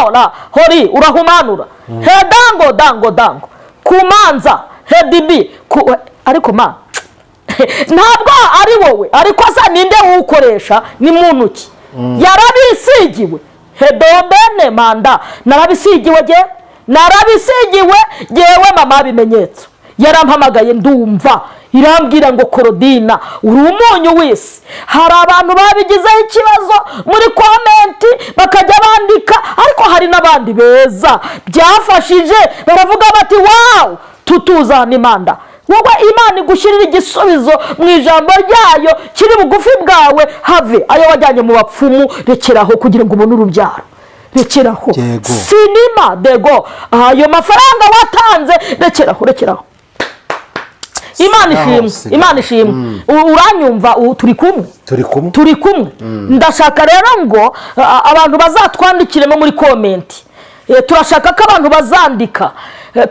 hora hori urahumanura he dango kumanza he dibi ariko ma ntabwo ari wowe ariko asa ninde ukoresha ni muntu ki yarabisigiwe he dobene manda narabisigiwe jewe mama bimenyetso yarampamagaye ndumva irambwira ngo Korodina uri umunyu wese. Hari abantu babigizeho ikibazo muri komenti bakajya bandika, ariko hari n'abandi beza byafashije baravuga bati wow tutuzana imanda. Wowe Imana igushyirira igisubizo mu ijambo ryayo kiri bugufi bwawe, have ayo wajyanye mu bapfumu rekeraho kugira ngo ubone urubyaro. Rekeraho sinima dego ayo mafaranga watanze rekeraho. Imana ishimwe uranyumva turi kumwe ndashaka rero ngo abantu bazatwandikiremo muri komenti. Turashaka ko abantu bazandika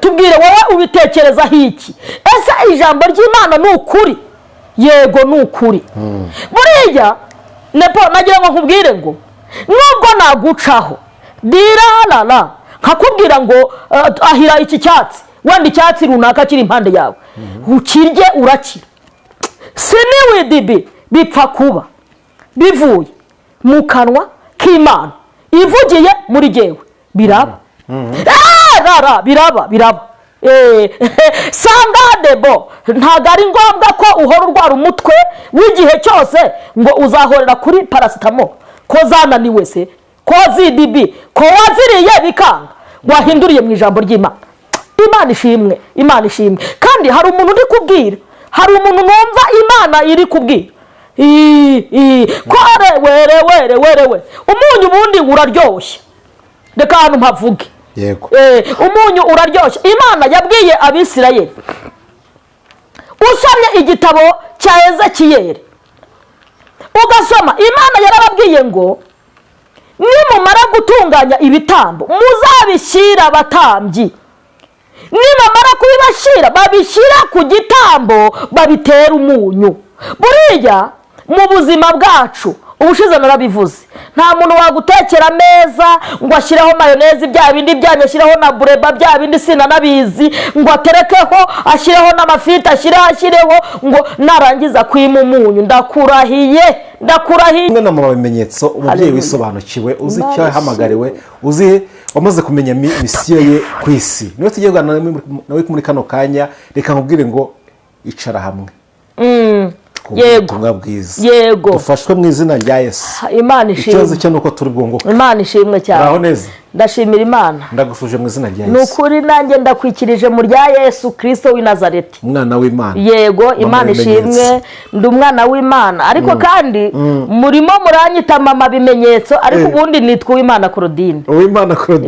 tubwire wowe ubitekerezaho iki, ese ijambo ry'Imana ni ukuri? Yego ni ukuri. Buriya nepo nagira ngo nkubwire ngo nubwo nagucaho dirarara nkakubwira ngo ahira iki cyatsi wenda icyatsi runaka kiri impande yawe ukirye urakira, siniwidibi bipfa kuba bivuye mu kanwa k'Imana ivugiye muri jewe biraba. Biraba sangadebo ntago ari ngombwa ko uhora urwara umutwe w'igihe cyose ngo uzahorera kuri paracetamol ko zananiwe se ko zidibi ko waziriye bikanga wahinduriye mu ijambo ry'Imana. Imana ishimwe kandi hari umuntu uri kubwira, hari umuntu numva Imana iri kubwira kore were umunyu ubundi uraryoshye. Reka hano mpavuge yego umunyu uraryoshye. Imana yabwiye Abisirayeli, usomye igitabo cya Ezekiyeli ugasoma, Imana yarababwiye ngo nimumara gutunganya ibitambo muzabishyira abatambyi, nimamara kubibashyira babishyira ku gitambo babitera umunyu. Buriya mu buzima bwacu ubushize narabivuze, nta muntu wagutekera meza ngo ashyireho mayonezi bya bindi byanyu, ashyireho na bureba bya bindi sinanabizi, ngo aterekeho ashyireho n'amafita ashyireho ngo narangiza kwima umunyu. Ndakurahiye mwe na mama bimenyetso umubyeyi wisobanukiwe uzi icyo yahamagariwe, uzi wamaze kumenya misiyo ye ku isi. Niwe tugiye kuganira nawe muri kano kanya, reka nkubwire ngo icara hamwe yego dufashwe mu izina rya Yesu. Imana ishimwe. Ikibazo cyo nuko turi bwunguka. Imana ishimwe cyane. Aho neza ndashimira Imana, ndagufuje mu izina rya Yesu. Nukuri nanjye ndakwikirije mu rya Yesu Kristo w'i Nazareti, umwana w'Imana. Yego Imana ishimwe, ndi umwana w'Imana, ariko kandi murimo muranyita mama bimenyetso, ariko ubundi nitwa Uwimana Korodine.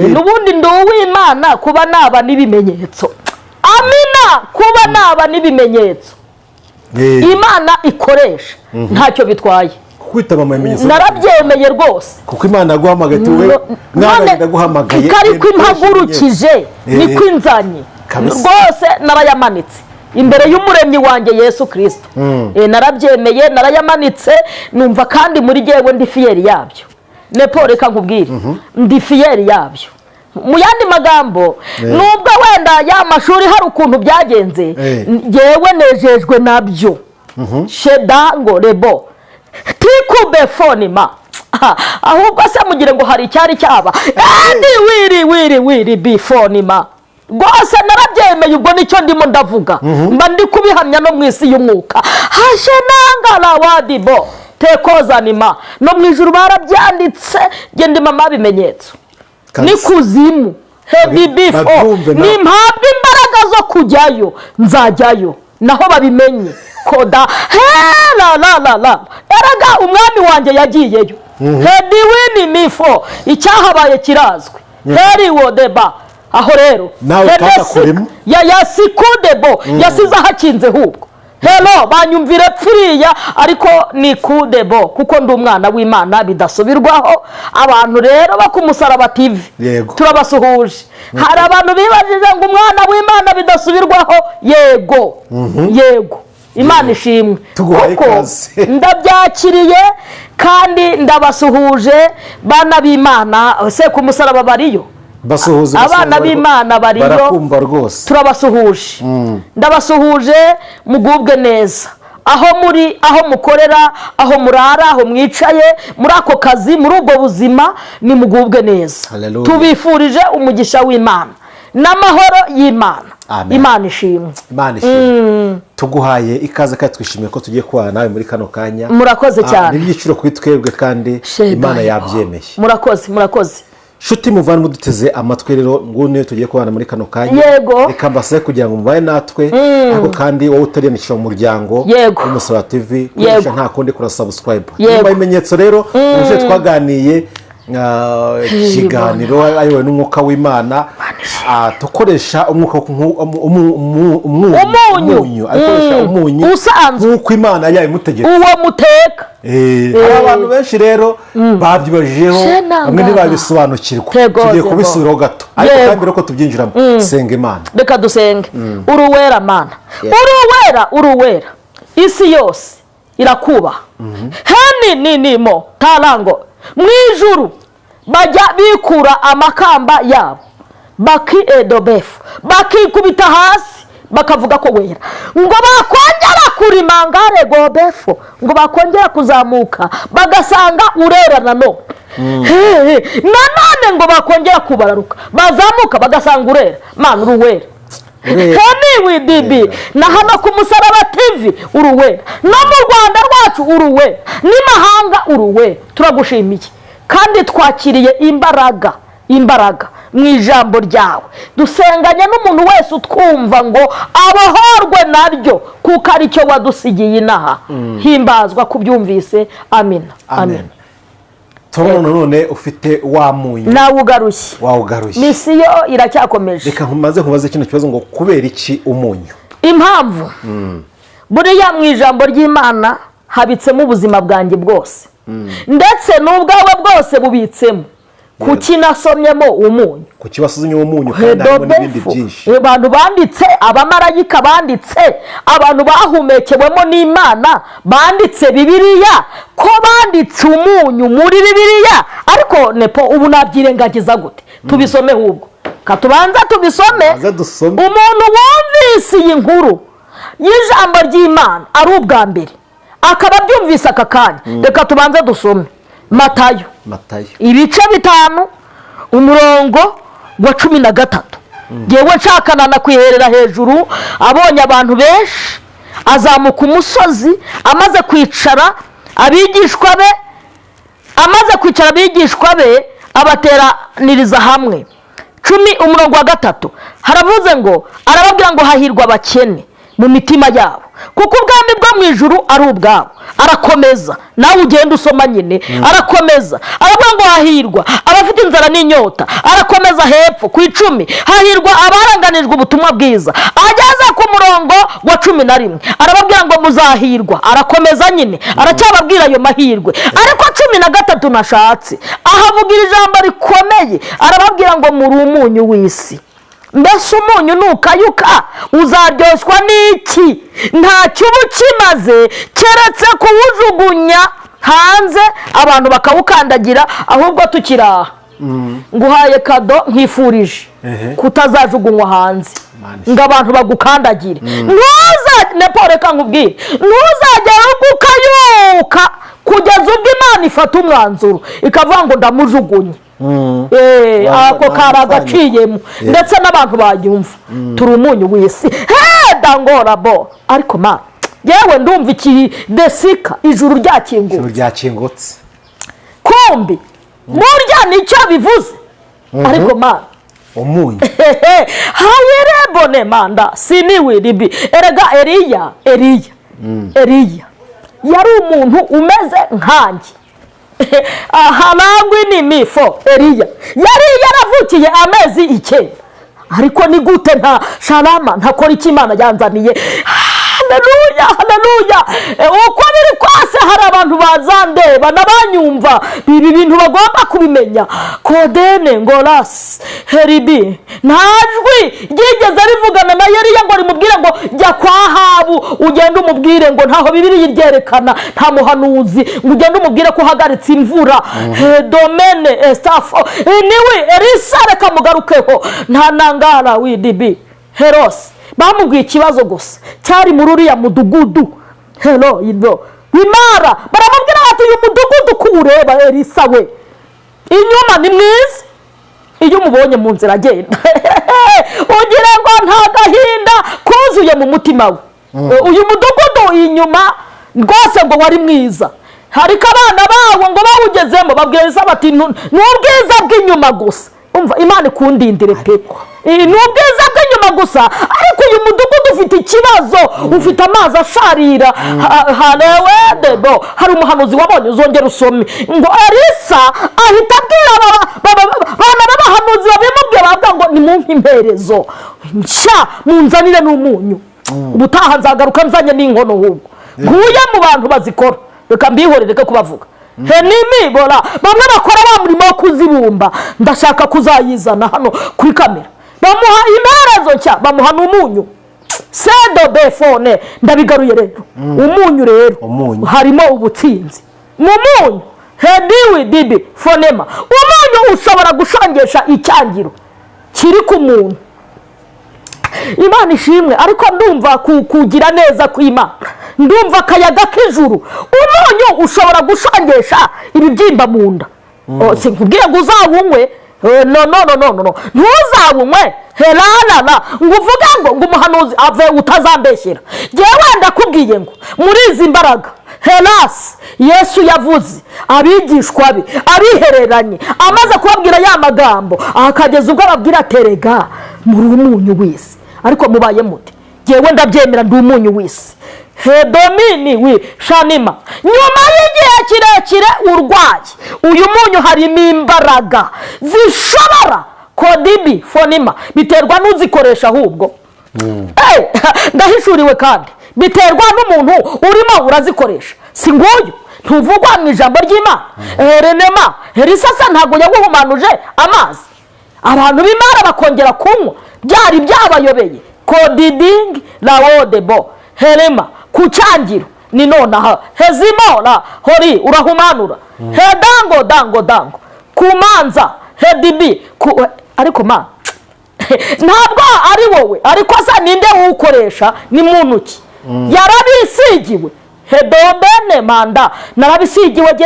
Nubundi ndi uw'Imana kuba naba n'ibimenyetso. Amina, kuba naba n'ibimenyetso Imana ikoresha ntacyo bitwaye. Kwita mama bimenyetso narabyemeye rwose, kuko Imana yaguhamagaye tuwe mwana ndaguhamagaye ariko impagurukije niko inzanye rwose. Narayamanitse imbere y'umuremyi wanjye Yesu Kristo. Narabyemeye narayamanitse, numva kandi muri jewe ndi fiyeri yabyo. Nepo reka nkubwire ndi fiyeri yabyo. Mu yandi magambo nubwo wenda ya mashuri hari ukuntu byagenze, jewe nejejwe nabyo. Shedango rebo tikube fonima ahubwo se mugire ngo hari icyari cyaba wiri bifonima rwose. Narabyemeye ubwo nicyo ndimo ndavuga, mba ndi kubihamya no mu isi y'umwuka. Hashe nangala wadibo tekozanima no mu ijuru barabyanditse, gende mama bimenyetso ni kuzimu hebibifo nimpabwa imbaraga zo kujyayo nzajyayo naho babimenye koda la eraga umwami wanjye yagiyeyo hediwini mifo icyahabaye kirazwi heri wodeba. Aho rero yasikudebo yasize hakinze hubwo hello banyumvire pfiriya, ariko ni kudebo kuko ndi umwana w'Imana bidasubirwaho. Abantu rero bakumusaraba TV turabasuhuje. Hari abantu bibajije ngo umwana w'Imana bidasubirwaho. Yego Imana ishimwe tuguhaye ikaze. ndabyakiriye kandi ndabasuhuje bana b'Imana. Se ku musaraba bariyo basuhuza abana b'Imana bariyo, barakumva rwose. turabasuhuje. ndabasuhuje mugubwe neza aho muri, aho mukorera, aho murara, aho mwicaye, muri ako kazi, muri ubwo buzima, ni mugubwe neza. Hallelujah. tubifurije umugisha w'Imana n'amahoro y'Imana. Imana ishimwe. Imana ishimwe. tuguhaye ikaze kandi twishimiye ko tugiye kubana nawe muri kano kanya. murakoze cyane. n'ibyiciro kuri twebwe kandi Imana yabyemeye. murakoze. Shuti muvana muduteze amatwi rero ngune tugiye kubana muri kano kanya. Yego. Reka mbasabe kugira ngo mubaye natwe ariko kandi wowe utariyandikisha mu muryango w'Umusaraba TV kurisha nta kundi kura subscribe. Nyuma ibimenyetso rero uje twaganiye ikiganiro ayobowe n'umwuka w'Imana, dukoresha umwuka umunyu akoresha umunyu usanzwe nk'uko Imana yabimutegetse uwo muteka. hari abantu benshi rero babyibajijeho bamwe ntibabisobanukirwa. tugiye kubisubiraho gato ariko kandi mbere ko tubyinjiramo senga Imana. Reka dusenge. uruwera Mana, uruwera isi yose irakubaha. nimo tarango mu ijuru bajya bikura amakamba yabo bakiedobefu bakikubita hasi bakavuga ko wera, ngo bakongera kurimangare gobefu, ngo bakongera kuzamuka bagasanga urera nanone. nanone ngo bakongera kubararuka bazamuka bagasanga urera. Mana uruwera. wibibi na hano ku Musaraba TV uruwera, no mu Rwanda rwacu uruwera, n'imahanga uruwera. turagushimiye kandi twakiriye imbaraga mu ijambo ryawe. dusenganye n'umuntu wese utwumva ngo abohorwe naryo kuko ari cyo wadusigiye inaha. himbazwa kubyumvise. Amina. turabona none ufite wa munyu nawe ugarushye. misiyo iracyakomeje. reka nkubaze kino kibazo ngo kubera iki umunyu? impamvu buriya mu ijambo ry'Imana habitsemo ubuzima bwanjye bwose, ndetse n'ubwawe bwose bubitsemo. kuki nasomyemo umunyu? kuki wasuzumye umunyu kandi harimo n'ibindi byinshi? abantu banditse, abamarayika banditse, abantu bahumekewemo n'Imana banditse Bibiliya, ko banditse umunyu muri Bibiliya. ariko nepo ubu nabyirengagiza gute? tubisome ahubwo. katubanza tubisome. umuntu wumvise iyi nkuru y'ijambo ry'Imana ari ubwa mbere akaba byumvise aka kanya, reka tubanze dusome Matayo ibice 5 umurongo wa 13. ngewe nshakana na kwiherera hejuru, abonye abantu benshi, azamuka umusozi, amaze kwicara abigishwa be abateraniriza hamwe. 10 umurongo wa 3 haravuze ngo arababwira ngo hahirwa abakene mu mitima yabo kuko ubwami bwo mu ijuru ari ubwabo. arakomeza, nawe ugenda usoma nyine. arakomeza aravuga ngo hahirwa abafite inzara n'inyota. arakomeza hepfo ku 10 hahirwa abaranganijwe ubutumwa bwiza. ageze ku murongo wa 11 arababwira ngo muzahirwa. arakomeza nyine aracyababwira ayo mahirwe. ariko 13 nashatse ahavuga ijambo rikomeye, arababwira ngo muri umunyu w'isi. mbese umunyu nukayuka uzaryoshwa n'iki? ntacyo uba ukimaze keretse kuwujugunya hanze abantu bakawukandagira. ahubwo tukiraha nguhaye kado nkifurije kutazajugunywa hanze ngo abantu bagukandagire. reka nkubwire, ntuzagera ukayuka kugeza ubwo Imana ifata umwanzuro ikavuga ngo ndamujugunye. ako kari agaciyemo ndetse n'abantu bayumva. turi umunyu w'isi. dangorabo. ariko Mana yewe ndumva ikidesika ijuru ryakingutse. kumbi burya nicyo bivuze. ariko Mana umunyu hayerebone manda siniwiribi. erega Eliya yari umuntu umeze nkanjye. harangwi n'imifo. Eliya yari yaravukiye amezi 9. ariko ni gute nta sharama ntakora icyo Imana yanzaniye. haleluya haleluya. Uko biri kose hari abantu bazandeba n'abanyumva ibi bintu bagomba kubimenya. Kodene ngorasi heribi ntajwi ryigeze rivugana na Eliya ngo rimubwire ngo jya kwa Ahabu ugende umubwire ngo ntaho Bibiliya iryerekana, nta muhanuzi ngo ugende umubwire ko uhagaritse imvura. Domene estafo niwe Elisa reka mugarukeho nta nangara widibi Herosi bamubwiye ikibazo gusa cyari muri uriya mudugudu. Hello ido bimara baramubwira ati uyu mudugudu kuureba Elisa we inyuma ni mwiza, iyo umubonye mu nzira agenda ugira ngo nta gahinda kuzuye mu mutima we. Uyu mudugudu inyuma rwose ngo wari mwiza, hariko abana bawo ngo bawugezemo babwira Elisa bati n'ubwiza bw'inyuma gusa. Umva Imana ikundindire pe, n'ubwiza bw'inyuma gusa, ariko uyu mudugudu ufite ikibazo, ufite amazi asharira. Halewedebo hari umuhanuzi wabonye uzongera usome ngo Elisa ahita abwira bana b'abahanuzi babimubwira bavuga ngo nimumpe imperezo nshya munzanire n'umunyu, ubutaha nzagaruka nzanye n'inkono ahubwo nguye mu bantu bazikora, reka mbihorere ko kubavuga. Henimi bora bamwe bakora wa murimo wo kuzibumba ndashaka kuzayizana hano kuri kamera, bamuha imperezo nshya bamuha n'umunyu. Sedo befone ndabigaruye rero. Umunyu rero harimo ubutsinzi mu munyu. Hediwi dibi fonema umunyu ushobora gushangesha icyangiro kiri ku muntu. Imana ishimwe, ariko ndumva kugira neza kw'Imana, ndumva akayaga k'ijuru. Umunyu ushobora gushangesha ibibyimba mu nda. Sinkubwiye ngo uzawunywe, no ntuzawunywe. Helalala ngo uvuga ngo umuhanuzi ave utazambeshyera. Jewe ndakubwiye ngo muri izi mbaraga Helasi Yesu yavuze abigishwa be abihereranye amaze kubabwira ya magambo akageza ubwo ababwira terega muri umunyu w'isi, ariko mubaye muti jewe ndabyemera ndi umunyu w'isi. Hedomini wi shanima nyuma y'igihe kirekire urwaye uyu munyu harimo imbaraga zishobora kodibi fonima biterwa n'uzikoresha ahubwo. Ndahishuriwe kandi biterwa n'umuntu urimo urazikoresha. Si nguyu ntuvugwa mu ijambo ry'Imana. Renema Elisa se ntago yaguhumanuje amazi abantu b'Imana bakongera kunywa byari byabayobeye. Kodiding lawodebo herema kucyangiro ni nonaha hezimora hori urahumanura. Dango kumanza hedibi ariko ma ntabwo ari wowe, ariko asa ninde uwukoresha ni muntu ki? Yarabisigiwe. Hedobene manda narabisigiwe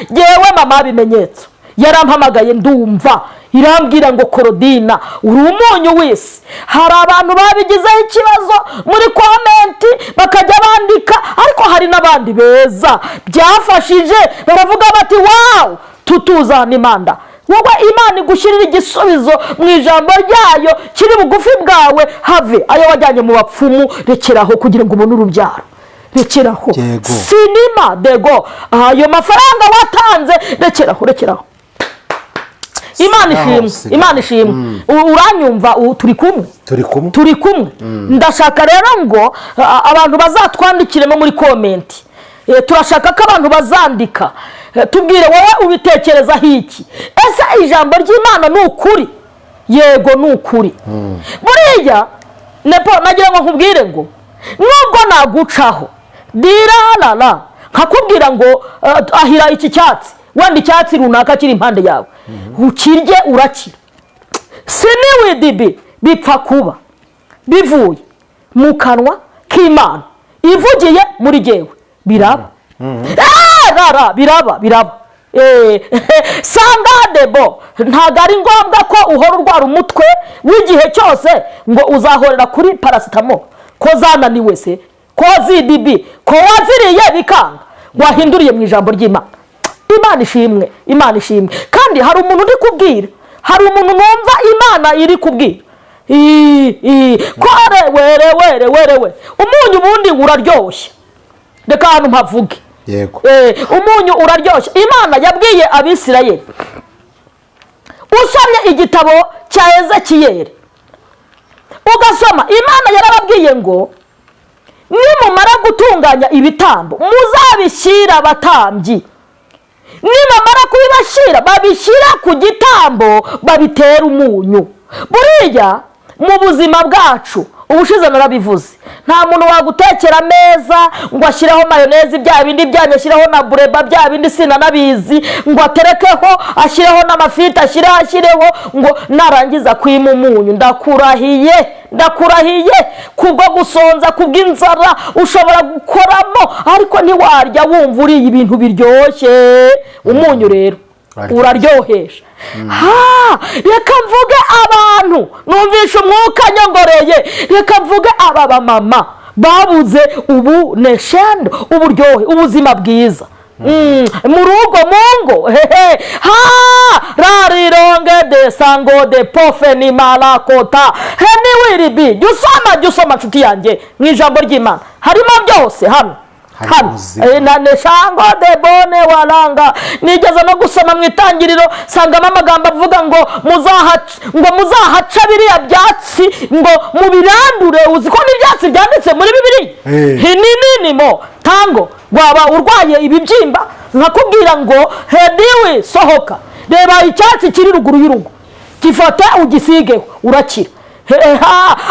jewe mama bimenyetso yarampamagaye ndumva irambwira ngo Korodina uri umunyu w'isi. Hari abantu babigizeho ikibazo muri komenti bakajya bandika, ariko hari n'abandi beza byafashije baravuga bati wow tutuzana imanda. Wowe Imana igushyirira igisubizo mu ijambo ryayo kiri bugufi bwawe, have ayo wajyanye mu bapfumu rekeraho kugira ngo ubone urubyaro. Rekeraho sinima dego ayo mafaranga watanze rekeraho. Imana ishimwe. Uranyumva turi kumwe. Ndashaka rero ngo abantu bazatwandikiremo muri komenti. Turashaka ko abantu bazandika tubwire wowe ubitekerezaho iki. Ese ijambo ry'Imana ni ukuri? Yego ni ukuri. Buriya nepo nagira ngo nkubwire ngo nubwo nagucaho diralala nkakubwira ngo ahira iki cyatsi wenda icyatsi runaka kiri impande yawe ukirye urakira. Siniwidibi bipfa kuba bivuye mu kanwa k'Imana ivugiye muri jewe biraba. Biraba. Sangadebo ntago ari ngombwa ko uhora urwara umutwe w'igihe cyose ngo uzahorera kuri paracetamol ko zananiwe se, ko zidibi, ko waziriye bikanga, wahinduriye mu ijambo ry'Imana. Imana ishimwe. Kandi hari umuntu uri kubwira, hari umuntu numva Imana iri kubwira kore were umunyu ubundi uraryoshye. Reka hano mpavuge. Yego. Umunyu uraryoshye. Imana yabwiye Abisirayeli, usomye igitabo cya Ezekiyeli ugasoma imana yarababwiye ngo nimumara gutunganya ibitambo muzabishyira abatambyi, nimamara kubibashyira babishyira ku gitambo babitera umunyu. Buriya mu buzima bwacu ubushize narabivuze, nta muntu wagutekera ameza ngo ashyireho mayonezi bya bindi byanyu, ashyireho na bureba bya bindi sinanabizi, ngo aterekeho ashyireho n'amafiriti ashyireho ngo narangiza kwima umunyu. Ndakurahiye kubwo gusonza, kubw'inzara ushobora gukoramo ariko ntiwarya wumva uriye ibintu biryoshye. Umunyu rero uraryohesha. Reka mvuge abantu numvisha umwuka nyongoreye, reka mvuge aba bamama babuze ubuneshendo, uburyohe, ubuzima bwiza mu rugo mungo. Rarironge de sango de pofe ni marakota heniwiribi. Jya usoma nshuti yanjye mu ijambo ry'Imana harimo byose. hano naneshango de bone waranga. Nigeze no gusoma mu itangiriro sangamo amagambo avuga ngo muzahaca biriya byatsi ngo mubirandure. Uzi ko n'ibyatsi byanditse muri Bibiliya hininimo tango. Waba urwaye ibibyimba nkakubwira ngo hediwe sohoka, reba icyatsi kiri ruguru y'urugo, gifate ugisigeho urakira.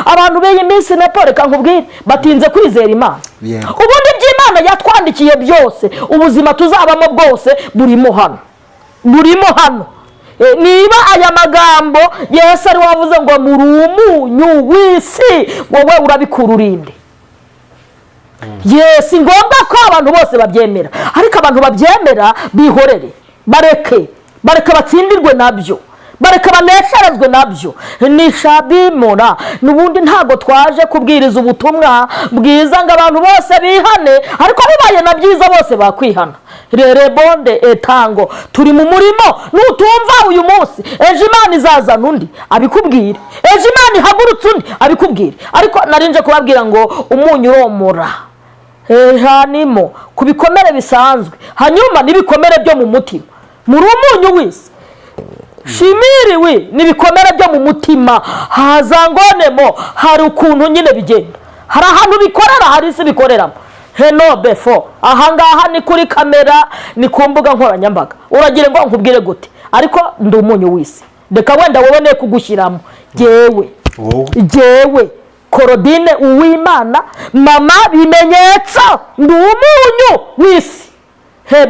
Abantu b'iyi minsi nepo reka nkubwire batinze kwizera Imana. Ubundi by'Imana yatwandikiye byose, ubuzima tuzabamo bwose burimo hano. Niba aya magambo Yesu ari wavuze ngo muri umunyu w'isi, wowe urabikura urinde. Si ngombwa ko abantu bose babyemera, ariko abantu babyemera bihorere, bareke batsindirwe nabyo, bareka banesherezwe nabyo. Nishabimura n'ubundi ntago twaje kubwiriza ubutumwa bwiza ngo abantu bose bihane, ariko bibaye na byiza bose bakwihana. Rere bonde etango turi mu murimo, nutumva uyu munsi ejo Imana izazana undi abikubwire, ejo Imana ihagurutse undi abikubwire. Ariko narinje kubabwira ngo umunyu uromora hanimo ku bikomere bisanzwe, hanyuma n'ibikomere byo mu mutima. Muri umunyu w'isi shimiriwe n'ibikomere byo mu mutima hazangonemo. Hari ukuntu nyine bigenda, hari ahantu bikorera, hari isi bikoreramo. Heno befo ahangaha ni kuri kamera, ni ku mbuga nkoranyambaga, uragira ngo nkubwire gute? Ariko ndi umunyu w'isi. Reka wenda wowe ne kugushyiramo jewe Korodine Uwimana mama bimenyetso, ndi umunyu w'isi.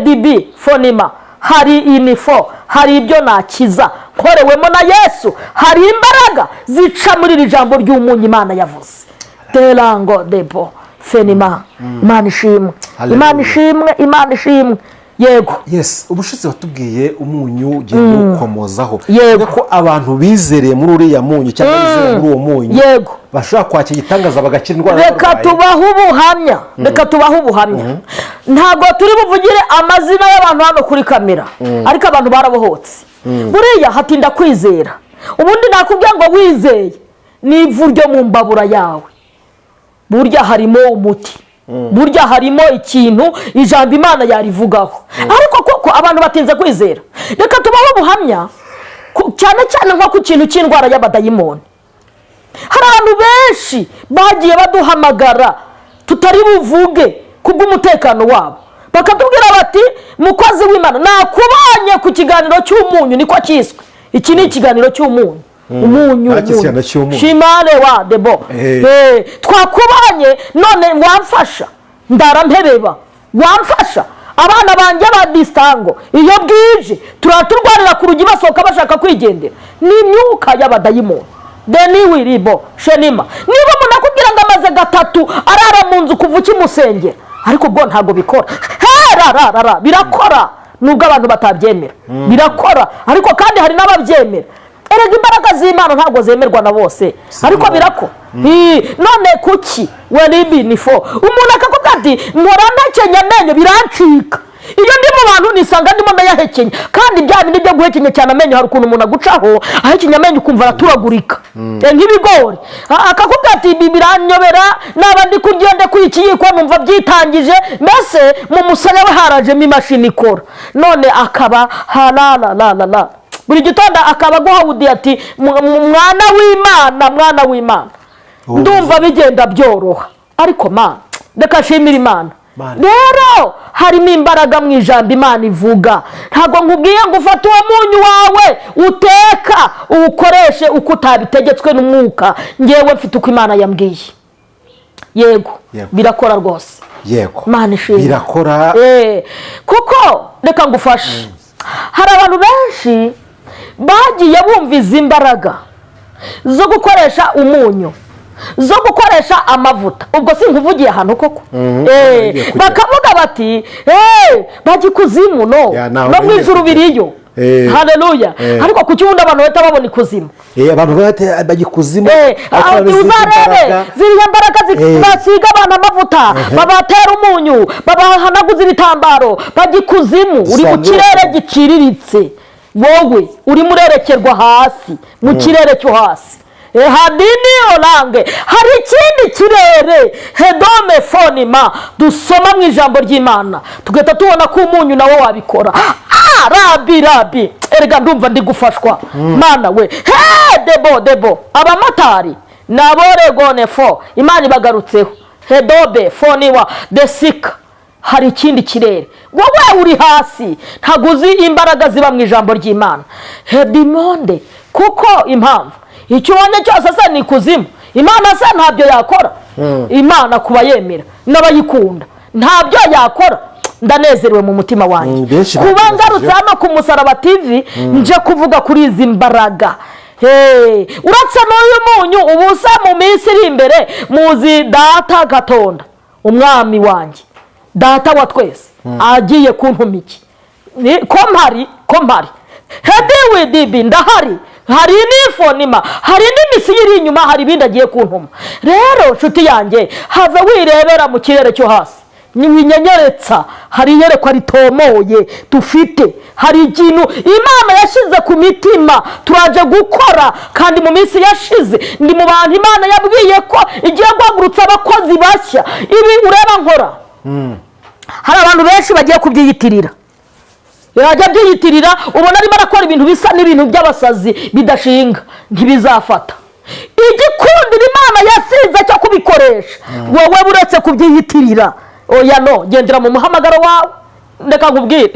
Bibi fonima hari inifo, hari ibyo nakiza nkorewemo na Yesu, hari imbaraga zica muri iri jambo ry'umunyu Imana yavuze. Terango debo fenima. Imana ishimwe. Yego. Ubushize watubwiye umunyu ugiye gukomozaho. Ko abantu bizereye muri uriya munyu cyangwa bizereye muri uwo munyu bashobora kwakira igitangaza bagakira indwara. Reka tubaho ubuhamya. Ntabwo turi buvugire amazina y'abantu hano kuri kamera, ariko abantu barabohotse. Buriya hatinda kwizera. Ubundi nakubwira ngo wizeye ni ivu ryo mu mbabura yawe. Burya harimo umuti, burya harimo ikintu ijambo Imana yarivugaho. Ariko koko abantu batinze kwizera. Reka tubaho ubuhamya cyane nko ku kintu cy'indwara y'abadayimoni. Hari abantu benshi bagiye baduhamagara tutari buvuge kubw'umutekano wabo, bakatubwira bati mukozi w'Imana nakubanye ku kiganiro cy'umunyu, niko cyiswe. Iki ni ikiganiro cy'umunyu. Umunyu shimane wa debo. Twakubanye none wamfasha, ndarampebeba wamfasha. Abana banjye ba distango iyo bwije turaturwanira ku rugi basohoka bashaka kwigendera. Ni imyuka y'abadayimoni. Deni wiribo shenima. Niba umuntu akubwira ngo amaze gatatu arara mu nzu kuva ukimusengera, ariko ubwo ntago bikora. Birakora nubwo abantu batabyemera. Birakora ariko kandi hari n'ababyemera. Erega imbaraga z'Imana ntago zemerwa na bose, ariko birako. None kuki weribi nifo umuntu akakubwira ati nkorana amenyo birancika. Iyo ndi mu bantu nisanga ndimo ndayahekenya, kandi bya bindi byo guhekenya cyane amenyo hari ukuntu umuntu agucaho ahekenya amenyo ukumva araturagurika nk'ibigori. Akakubwira ati biranyobera, naba ndi kugenda kwikiyiko numva byitangije, mbese mu musaya we harajemo imashini ikora. None akaba buri gitondo akaba guhawudi ati mwana w'Imana ndumva bigenda byoroha, ariko Mana reka nshimire Imana. Rero harimo imbaraga mu ijambo Imana ivuga. Ntabwo nkubwiye ngo ufate uwo munyu wawe uteka uwukoreshe uko utabitegetswe n'umwuka. Ngewe mfite uko Imana yambwiye. Yego birakora rwose. Yego Imana ishimwe birakora. Kuko reka ngufashe, hari abantu benshi bagiye bumva izi mbaraga zo gukoresha umunyu, zo gukoresha amavuta. Ubwo sinkuvugiye ahantu koko. Bakavuga bati bajya ikuzimu no mu ijuru biriyo. Haleluya. Ariko ku cyundi abantu bahita babona ikuzimu. Abantu bajya ikuzimu. Uzarebe ziriya mbaraga basiga abantu amavuta, babatera umunyu, babahanaguza ibitambaro, bajya ikuzimu. Uri mu kirere giciriritse, wowe urimo urerekerwa hasi mu kirere cyo hasi. Hadini orange hari ikindi kirere hedome fonima dusoma mu ijambo ry'Imana tugahita tubona ko umunyu nawo wabikora. Rabi erega ndumva ndi gufashwa Mana we. Debo abamotari naboregone fo Imana ibagarutseho hedobe foniwa desika. Hari ikindi kirere wowe uri hasi, ntaguzi imbaraga ziba mu ijambo ry'Imana. Hedimonde kuko impamvu icyo ubonye cyose se ni kuzimu. Imana se ntabyo yakora. Imana kuba yemera n'abayikunda ntabyo yakora. Ndanezerewe mu mutima wanjye kuba ngarutse hano ku Musaraba TV nje kuvuga kuri izi mbaraga. Uretse n'uyu munyu ubusa mu minsi iri imbere muzi data Gatonda umwami wanjye, data wa twese agiye kuntumiki ko mpari hedi dibi ndahari. Hari n'ifonima, hari n'imisi iri inyuma, hari ibindi agiye kuntuma. Rero nshuti yanjye have wirebera mu kirere cyo hasi winyenyeretsa. Hari iyerekwa ritomoye dufite, hari ikintu Imana yashize ku mitima turaje gukora. Kandi mu minsi yashize ndi mu bantu Imana yabwiye ko igiye guhagurutsa abakozi bashya. Ibi ureba nkora hari abantu benshi bagiye kubyiyitirira. Yajya byiyitirira ubona arimo arakora ibintu bisa n'ibintu by'abasazi bidashinga, ntibizafata. Igikundira Imana yasize cyo kubikoresha wowe buretse kubyiyitirira. Oya no, gendera mu muhamagaro wawe. Ndeka nkubwire